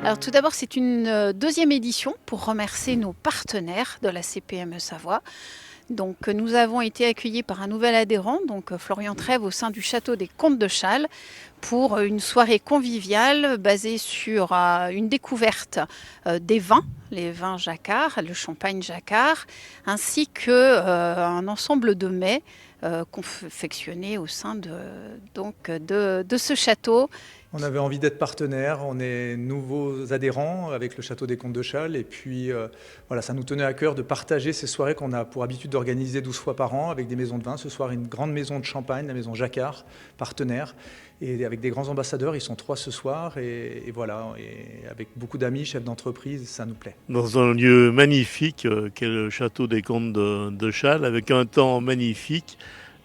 Alors tout d'abord, c'est une deuxième édition pour remercier nos partenaires de la CPME Savoie. Donc nous avons été accueillis par un nouvel adhérent, donc Florian Trèves, au sein du château des Comtes de Châles, pour une soirée conviviale basée sur une découverte des vins, les vins Jacquard, le champagne Jacquard, ainsi qu'un ensemble de mets confectionnés au sein de ce château. On avait envie d'être partenaire, on est nouveaux adhérents avec le Château des Comtes de Châles et puis voilà, ça nous tenait à cœur de partager ces soirées qu'on a pour habitude d'organiser 12 fois par an avec des maisons de vin. Ce soir, une grande maison de champagne, la maison Jacquard, partenaire, et avec des grands ambassadeurs, ils sont 3 ce soir et voilà, et avec beaucoup d'amis, chefs d'entreprise, ça nous plaît. Dans un lieu magnifique qu'est le château des Comtes de Châles, avec un temps magnifique.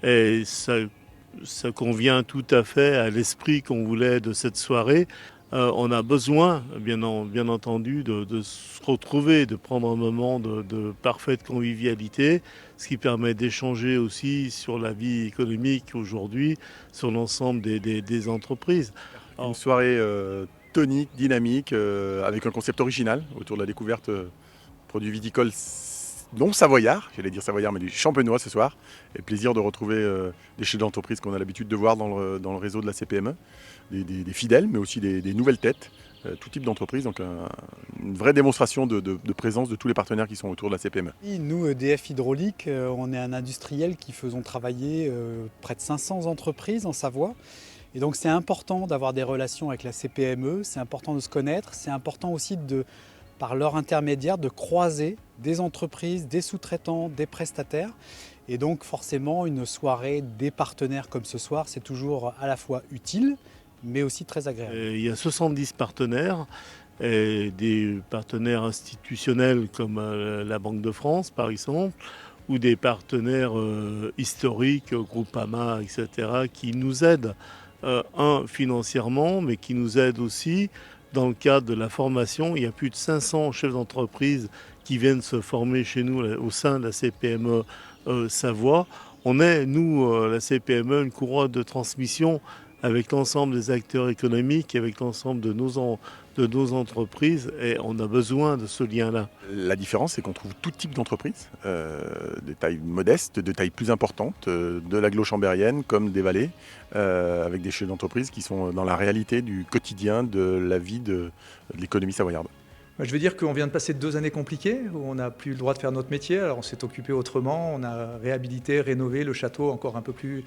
Et ça convient tout à fait à l'esprit qu'on voulait de cette soirée. On a besoin, bien entendu, de se retrouver, de prendre un moment de parfaite convivialité, ce qui permet d'échanger aussi sur la vie économique aujourd'hui, sur l'ensemble des entreprises. Une soirée tonique, dynamique, avec un concept original autour de la découverte produits viticoles non savoyards, j'allais dire savoyards, mais du champenois ce soir. Et plaisir de retrouver des chefs d'entreprise qu'on a l'habitude de voir dans le réseau de la CPME, des fidèles, mais aussi des nouvelles têtes, tout type d'entreprise. Donc une vraie démonstration de présence de tous les partenaires qui sont autour de la CPME. Nous, EDF Hydraulique, on est un industriel qui faisons travailler près de 500 entreprises en Savoie. Et donc c'est important d'avoir des relations avec la CPME, c'est important de se connaître, c'est important aussi par leur intermédiaire de croiser des entreprises, des sous-traitants, des prestataires. Et donc forcément une soirée des partenaires comme ce soir, c'est toujours à la fois utile, mais aussi très agréable. Il y a 70 partenaires, et des partenaires institutionnels comme la Banque de France par exemple, ou des partenaires historiques, Groupama, etc., qui nous aident, financièrement, mais qui nous aident aussi dans le cadre de la formation. Il y a plus de 500 chefs d'entreprise qui viennent se former chez nous au sein de la CPME Savoie. On est, nous, la CPME, une courroie de transmission avec l'ensemble des acteurs économiques, avec l'ensemble de nos entreprises, et on a besoin de ce lien-là. La différence, c'est qu'on trouve tout type d'entreprises, de taille modeste, de taille plus importante, de l'agglo-chambérienne comme des vallées, avec des chefs d'entreprise qui sont dans la réalité du quotidien de la vie de l'économie savoyarde. Je veux dire qu'on vient de passer 2 années compliquées, où on n'a plus le droit de faire notre métier, alors on s'est occupé autrement, on a réhabilité, rénové le château encore un peu plus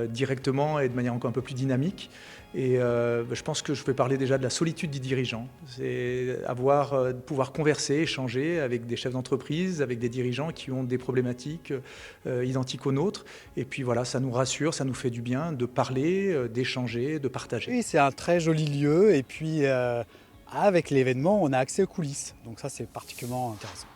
directement et de manière encore un peu plus dynamique. Et je pense que je vais parler déjà de la solitude des dirigeants. C'est pouvoir converser, échanger avec des chefs d'entreprise, avec des dirigeants qui ont des problématiques identiques aux nôtres. Et puis voilà, ça nous rassure, ça nous fait du bien de parler, d'échanger, de partager. Et c'est un très joli lieu et puis avec l'événement, on a accès aux coulisses. Donc ça, c'est particulièrement intéressant.